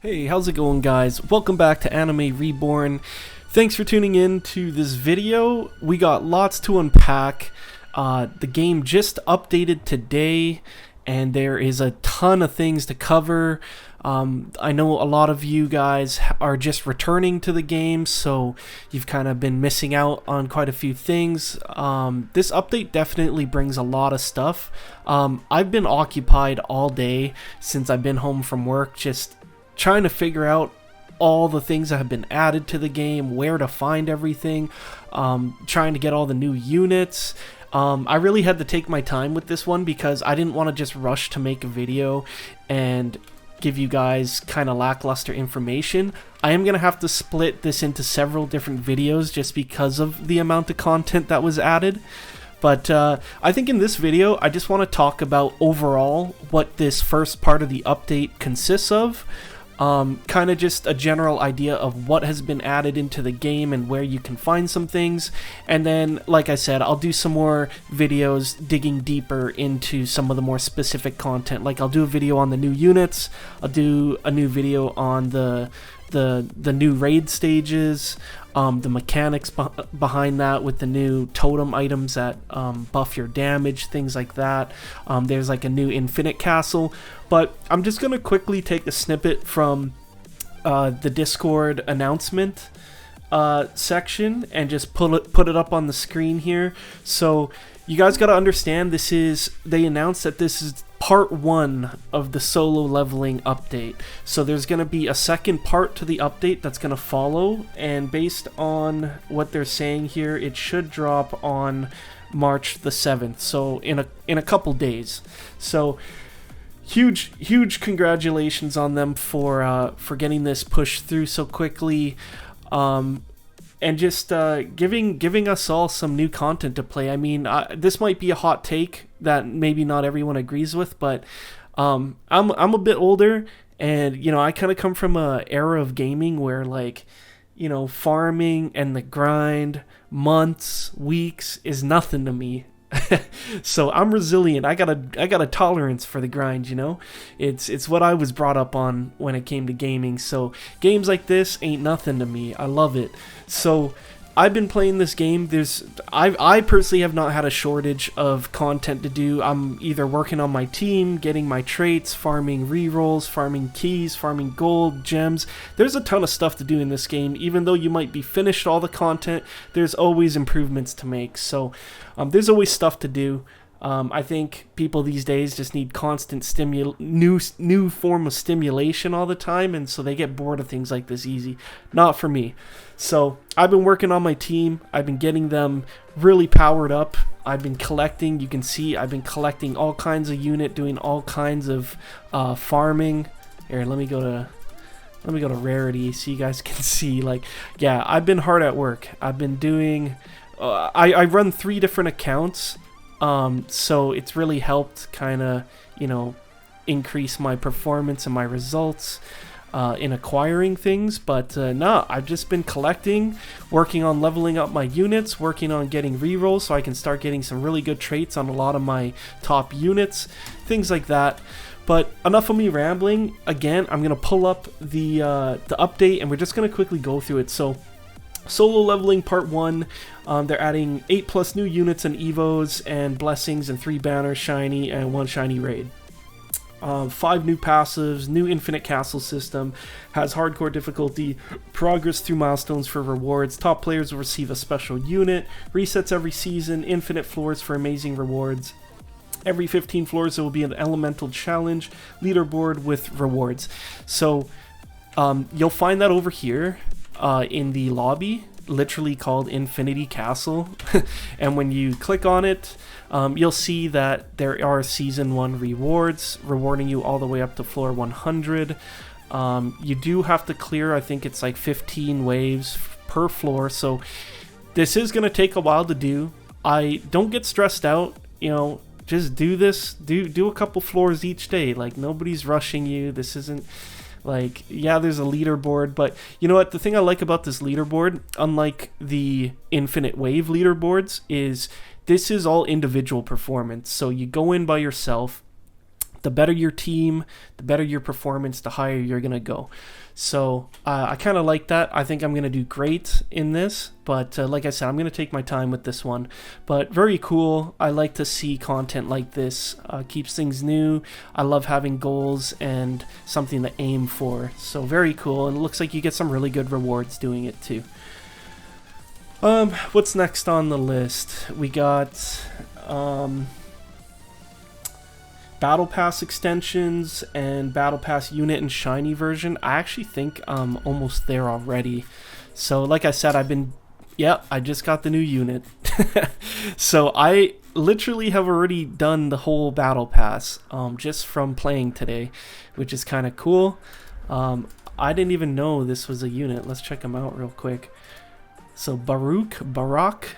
Hey, how's it going, guys? Welcome back to Anime Reborn. Thanks for tuning in to this video. We got lots to unpack. The game just updated today, and there is a ton of things to cover. I know a lot of you guys are just returning to the game, so you've kind of been missing out on quite a few things. This update definitely brings a lot of stuff. I've been occupied all day since I've been home from work, just trying to figure out all the things that have been added to the game, where to find everything, trying to get all the new units. I really had to take my time with this one because I didn't want to just rush to make a video and give you guys kind of lackluster information. I am going to have to split this into several different videos just because of the amount of content that was added. But I think in this video, I just want to talk about overall what this first part of the update consists of. Kind of just a general idea of what has been added into the game and where you can find some things. And then, like I said, I'll do some more videos digging deeper into some of the more specific content. Like I'll do a video on the new units, I'll do a new video on the new raid stages, the mechanics behind that with the new totem items that buff your damage, things like that. There's like a new infinite castle, but I'm just gonna quickly take a snippet from the Discord announcement section and just put it up on the screen here. So you guys got to understand, they announced that this is part 1 of the solo leveling update. So there's going to be a second part to the update that's going to follow, and based on what they're saying here, it should drop on March the 7th, so in a couple days. So huge congratulations on them for getting this pushed through so quickly. And just giving us all some new content to play. I mean, this might be a hot take that maybe not everyone agrees with, but I'm a bit older, and I kind of come from a era of gaming where, like, farming and the grind, months, weeks is nothing to me. So I'm resilient. I got a tolerance for the grind, It's what I was brought up on when it came to gaming. So games like this ain't nothing to me. I love it. So I've been playing this game. I personally have not had a shortage of content to do. I'm either working on my team, getting my traits, farming rerolls, farming keys, farming gold, gems. There's a ton of stuff to do in this game. Even though you might be finished all the content, there's always improvements to make. So there's always stuff to do. I think people these days just need constant new form of stimulation all the time, and so they get bored of things like this easy. Not for me. So I've been working on my team. I've been getting them really powered up. I've been collecting. You can see I've been collecting all kinds of unit, doing all kinds of farming. Here, let me go to rarity so you guys can see. Like, yeah, I've been hard at work. I've been doing. I run 3 different accounts. So it's really helped kind of, increase my performance and my results in acquiring things. But no, I've just been collecting, working on leveling up my units, working on getting rerolls so I can start getting some really good traits on a lot of my top units, things like that. But enough of me rambling. Again, I'm going to pull up the update, and we're just going to quickly go through it. So solo leveling part 1, they're adding 8+ new units and evos and blessings and 3 banners shiny and 1 shiny raid. 5 new passives, new infinite castle system, has hardcore difficulty, progress through milestones for rewards, top players will receive a special unit, resets every season, infinite floors for amazing rewards. Every 15 floors there will be an elemental challenge, leaderboard with rewards. So you'll find that over here in the lobby, literally called Infinity Castle. And when you click on it, you'll see that there are season 1 rewards rewarding you all the way up to floor 100. You do have to clear, I think it's like 15 waves per floor, so this is going to take a while to do. I don't get stressed out, just do this, do a couple floors each day. Like, nobody's rushing you. This isn't like, yeah, there's a leaderboard, but you know what? The thing I like about this leaderboard, unlike the Infinite Wave leaderboards, is this is all individual performance. So you go in by yourself. The better your team, the better your performance, the higher you're going to go. So I kind of like that. I think I'm going to do great in this. But like I said, I'm going to take my time with this one. But very cool. I like to see content like this. Keeps things new. I love having goals and something to aim for. So very cool. And it looks like you get some really good rewards doing it too. What's next on the list? We got... Battle Pass extensions and Battle Pass unit and shiny version. I actually think I'm almost there already. So like I said, I just got the new unit. So I literally have already done the whole Battle Pass just from playing today, which is kind of cool. I didn't even know this was a unit. Let's check them out real quick. So Barak.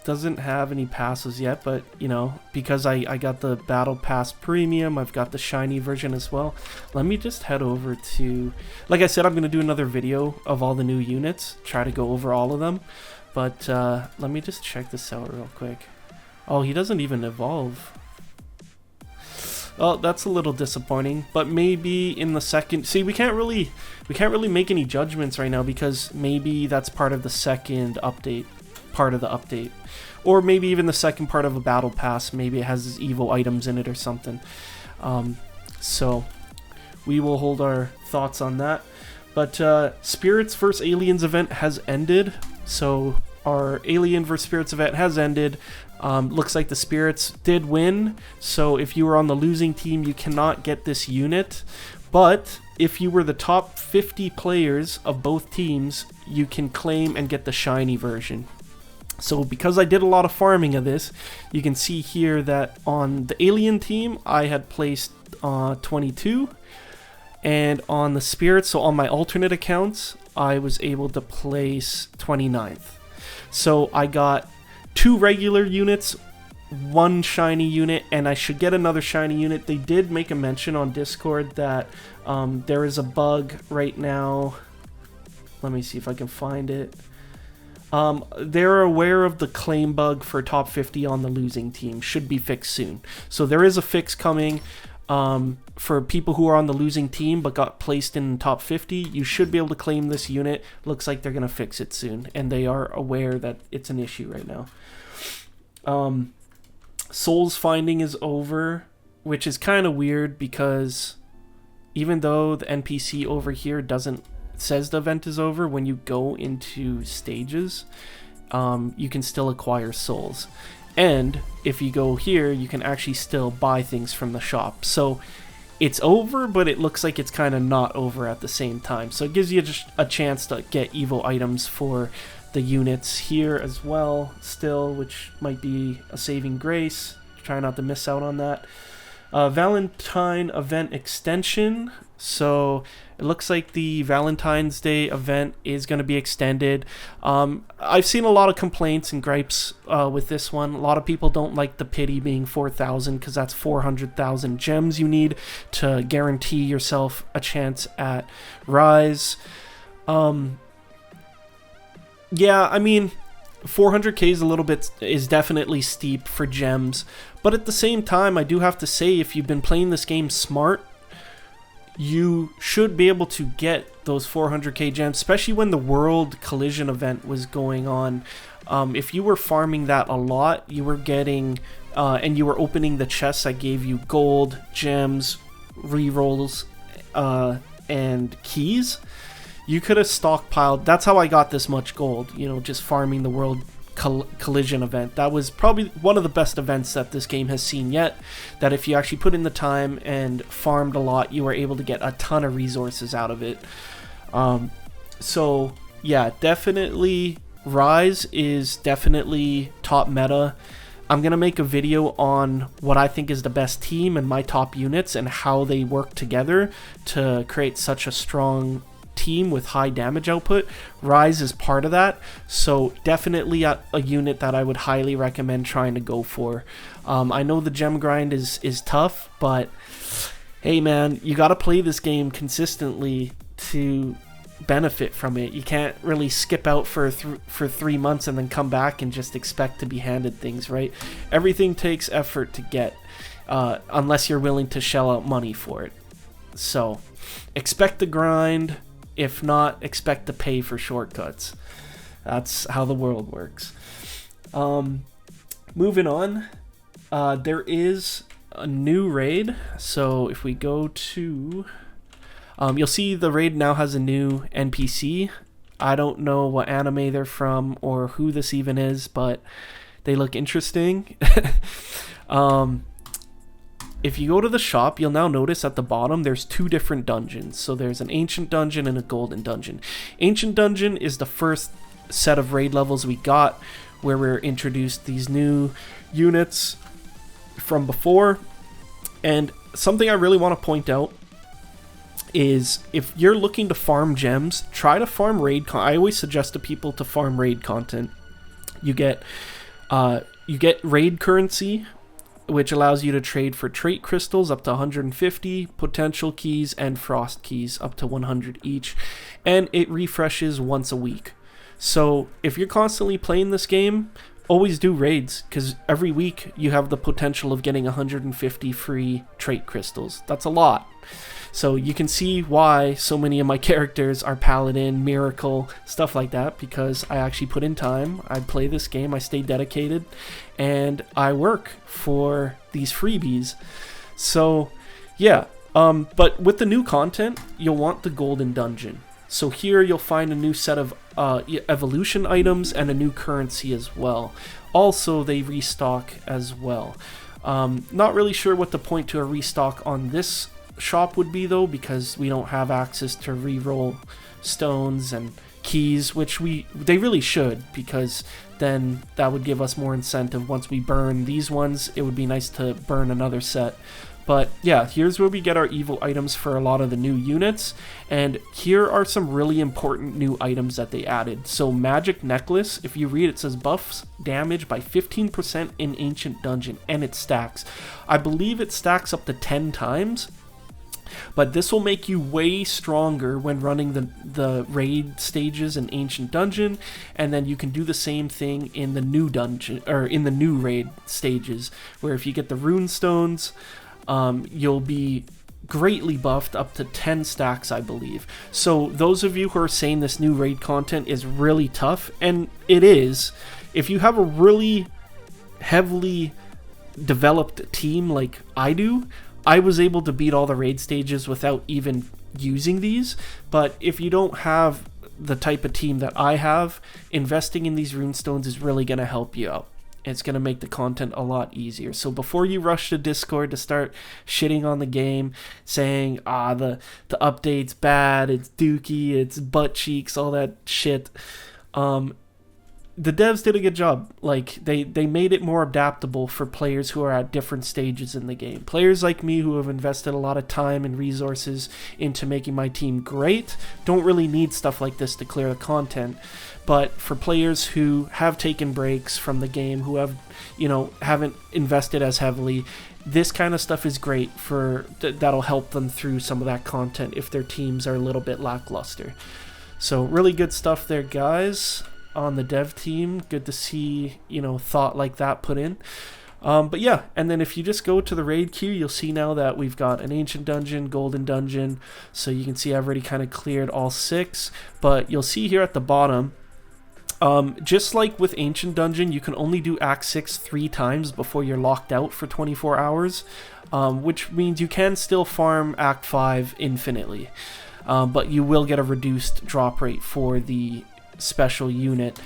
Doesn't have any passes yet, but you know, because I got the Battle Pass Premium, I've got the shiny version as well. Let me just head over to, like I said, I'm going to do another video of all the new units, try to go over all of them, but let me just check this out real quick. Oh, he doesn't even evolve. Oh, that's a little disappointing, but maybe in the second... See, we can't really make any judgments right now because maybe that's part of the second update. Or maybe even the second part of a battle pass. Maybe it has evil items in it or something. So we will hold our thoughts on that. But Spirits vs Aliens event has ended. So our Alien vs Spirits event has ended. Looks like the Spirits did win. So if you were on the losing team, you cannot get this unit. But if you were the top 50 players of both teams, you can claim and get the shiny version. So because I did a lot of farming of this, you can see here that on the Alien team, I had placed 22. And on the Spirits, so on my alternate accounts, I was able to place 29th. So I got 2 regular units, 1 shiny unit, and I should get another shiny unit. They did make a mention on Discord that there is a bug right now. Let me see if I can find it. They're aware of the claim bug for top 50 on the losing team. Should be fixed soon. So there is a fix coming for people who are on the losing team but got placed in top 50. You should be able to claim this unit. Looks like they're going to fix it soon. And they are aware that it's an issue right now. Souls finding is over, which is kind of weird because even though the NPC over here says the event is over, when you go into stages, you can still acquire souls. And if you go here, you can actually still buy things from the shop. So it's over, but it looks like it's kind of not over at the same time. So it gives you just a chance to get evil items for the units here as well still, which might be a saving grace. Try not to miss out on that. Valentine event extension. So it looks like the Valentine's Day event is going to be extended. I've seen a lot of complaints and gripes with this one. A lot of people don't like the pity being 4,000 because that's 400,000 gems you need to guarantee yourself a chance at Rise. Yeah, I mean, 400k is definitely steep for gems, but at the same time, I do have to say, if you've been playing this game smart, you should be able to get those 400k gems, especially when the World Collision event was going on. If you were farming that a lot, you were getting, and you were opening the chests I gave you, gold, gems, rerolls, and keys. You could have stockpiled. That's how I got this much gold, you know, just farming the World Collision event. That was probably one of the best events that this game has seen yet, that if you actually put in the time and farmed a lot, you were able to get a ton of resources out of it. So yeah, definitely Rise is definitely top meta. I'm going to make a video on what I think is the best team and my top units and how they work together to create such a strong team with high damage output. Rise is part of that, so definitely a unit that I would highly recommend trying to go for. I know the gem grind is tough, but hey man, you got to play this game consistently to benefit from it. You can't really skip out for 3 months and then come back and just expect to be handed things, right? Everything takes effort to get, unless you're willing to shell out money for it. So expect the grind. If not, expect to pay for shortcuts. That's how the world works. Moving on, there is a new raid. So if we go to, you'll see the raid now has a new NPC. I don't know what anime they're from or who this even is, but they look interesting. If you go to the shop, you'll now notice at the bottom there's 2 different dungeons. So there's an ancient dungeon and a golden dungeon. Ancient dungeon is the first set of raid levels we got, where we're introduced these new units from before. And something I really want to point out is, if you're looking to farm gems, try to farm raid I always suggest to people to farm raid content. You get raid currency, which allows you to trade for trait crystals up to 150, potential keys, and frost keys up to 100 each, and it refreshes once a week. So if you're constantly playing this game, always do raids, because every week you have the potential of getting 150 free trait crystals. That's a lot. So you can see why so many of my characters are Paladin, Miracle, stuff like that, because I actually put in time. I play this game, I stay dedicated, and I work for these freebies. So yeah, but with the new content, you'll want the golden dungeon. So here you'll find a new set of evolution items and a new currency as well. Also, they restock as well. Not really sure what the point to a restock on this shop would be though, because we don't have access to reroll stones and keys, which they really should, because then that would give us more incentive. Once we burn these ones, it would be nice to burn another set. But yeah, here's where we get our evil items for a lot of the new units, and here are some really important new items that they added. So magic necklace, if you read, it says buffs damage by 15% in ancient dungeon, and it stacks. I believe it stacks up to 10 times. But this will make you way stronger when running the raid stages in Ancient Dungeon, and then you can do the same thing in the new dungeon, or in the new raid stages, where if you get the rune stones, you'll be greatly buffed up to 10 stacks, I believe. So those of you who are saying this new raid content is really tough, and it is, if you have a really heavily developed team like I do, I was able to beat all the raid stages without even using these. But if you don't have the type of team that I have, investing in these runestones is really going to help you out. It's going to make the content a lot easier. So before you rush to Discord to start shitting on the game, saying, the update's bad, it's dookie, it's butt cheeks, all that shit, the devs did a good job. Like, they made it more adaptable for players who are at different stages in the game. Players like me who have invested a lot of time and resources into making my team great don't really need stuff like this to clear the content. But for players who have taken breaks from the game, who have, haven't invested as heavily, this kind of stuff is great that'll help them through some of that content if their teams are a little bit lackluster. So really good stuff there, guys, on the dev team. Good to see, thought like that put in. But yeah, and then if you just go to the raid queue, you'll see now that we've got an ancient dungeon, golden dungeon. So you can see I've already kind of cleared all 6, but you'll see here at the bottom, just like with ancient dungeon, you can only do act 6 3 times before you're locked out for 24 hours, which means you can still farm act 5 infinitely, but you will get a reduced drop rate for the special unit.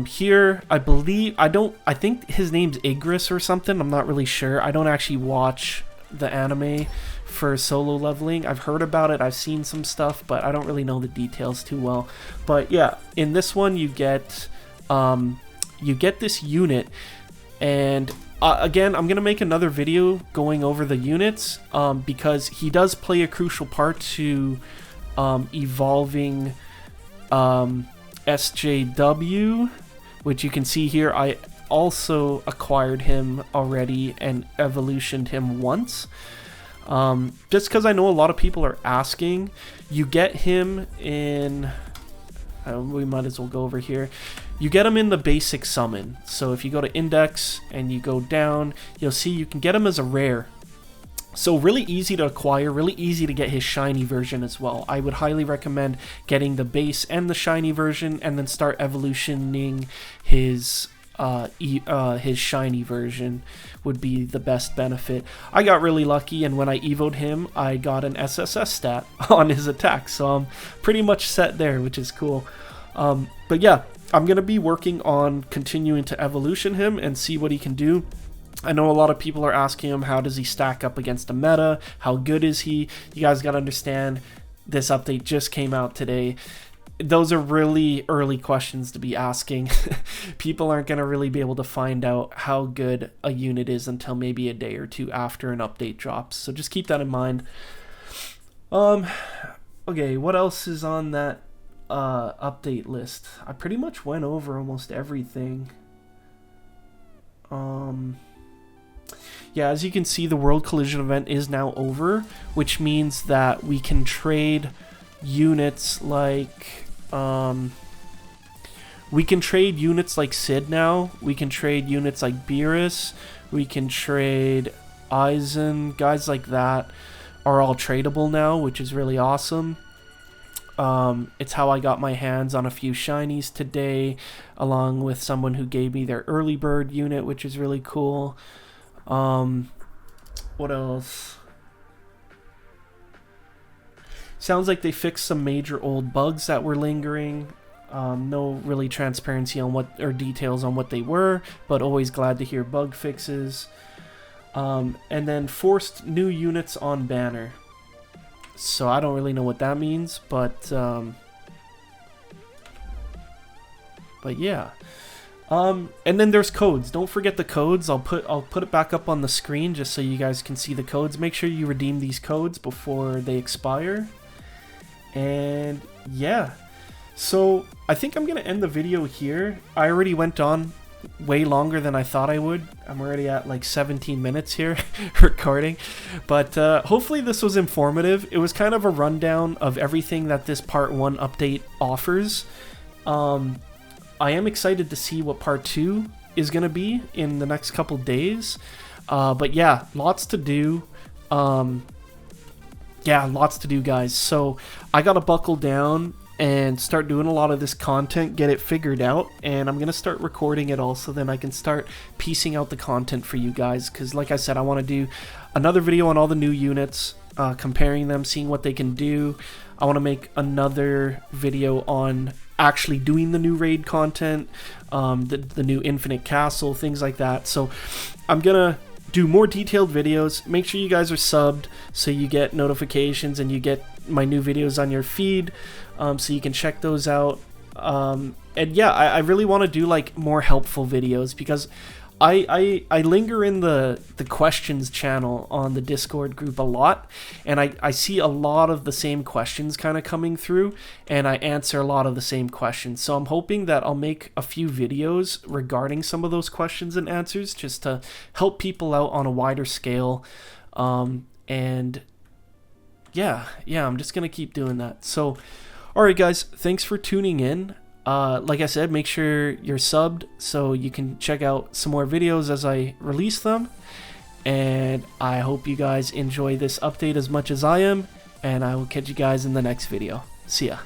Here, I think his name's Igris or something. I'm not really sure. I don't actually watch the anime for solo leveling. I've heard about it, I've seen some stuff, but I don't really know the details too well. But yeah, in this one you get this unit, and again, I'm gonna make another video going over the units, because he does play a crucial part to evolving SJW, which you can see here. I also acquired him already and evolutioned him once. just because I know a lot of people are asking. You get him in, we might as well go over here. You get him in the basic summon. So if you go to index and you go down, you'll see you can get him as a rare. So really easy to acquire, really easy to get his shiny version as well. I would highly recommend getting the base and the shiny version, and then start evolutioning his shiny version would be the best benefit. I got really lucky, and when I evoed him, I got an SSS stat on his attack, so I'm pretty much set there, which is cool. But yeah, I'm going to be working on continuing to evolution him and see what he can do. I know a lot of people are asking him, how does he stack up against the meta? How good is he? You guys got to understand, this update just came out today. Those are really early questions to be asking. People aren't going to really be able to find out how good a unit is until maybe a day or two after an update drops. So just keep that in mind. Okay, what else is on that update list? I pretty much went over almost everything. Yeah, as you can see, the World Collision event is now over, which means that we can trade units like Sid now. We can trade units like Beerus. We can trade Eisen. Guys like that are all tradable now, which is really awesome. It's how I got my hands on a few shinies today, along with someone who gave me their early bird unit, which is really cool. What else? Sounds like they fixed some major old bugs that were lingering. No really transparency on what, or details on what they were, but always glad to hear bug fixes. And then forced new units on banner. So I don't really know what that means, but yeah. And then there's codes. Don't forget the codes. I'll put it back up on the screen just so you guys can see the codes. Make sure you redeem these codes before they expire. And yeah, so I think I'm gonna end the video here. I already went on way longer than I thought I would. I'm already at like 17 minutes here recording, but hopefully this was informative. It was kind of a rundown of everything that this part 1 update offers. I am excited to see what part 2 is going to be in the next couple days. But yeah, lots to do. Yeah, lots to do, guys. So I got to buckle down and start doing a lot of this content, get it figured out, and I'm going to start recording it all so then I can start piecing out the content for you guys. Because like I said, I want to do another video on all the new units, comparing them, seeing what they can do. I want to make another video on actually doing the new raid content, the new infinite castle, things like that. So I'm gonna do more detailed videos. Make sure you guys are subbed so you get notifications and you get my new videos on your feed, so you can check those out. And yeah, I really want to do like more helpful videos, because I linger in the questions channel on the Discord group a lot, and I see a lot of the same questions kind of coming through, and I answer a lot of the same questions. So I'm hoping that I'll make a few videos regarding some of those questions and answers, just to help people out on a wider scale. And yeah, I'm just gonna keep doing that. So alright guys, thanks for tuning in. Like I said, make sure you're subbed so you can check out some more videos as I release them. And I hope you guys enjoy this update as much as I am, and I will catch you guys in the next video. See ya.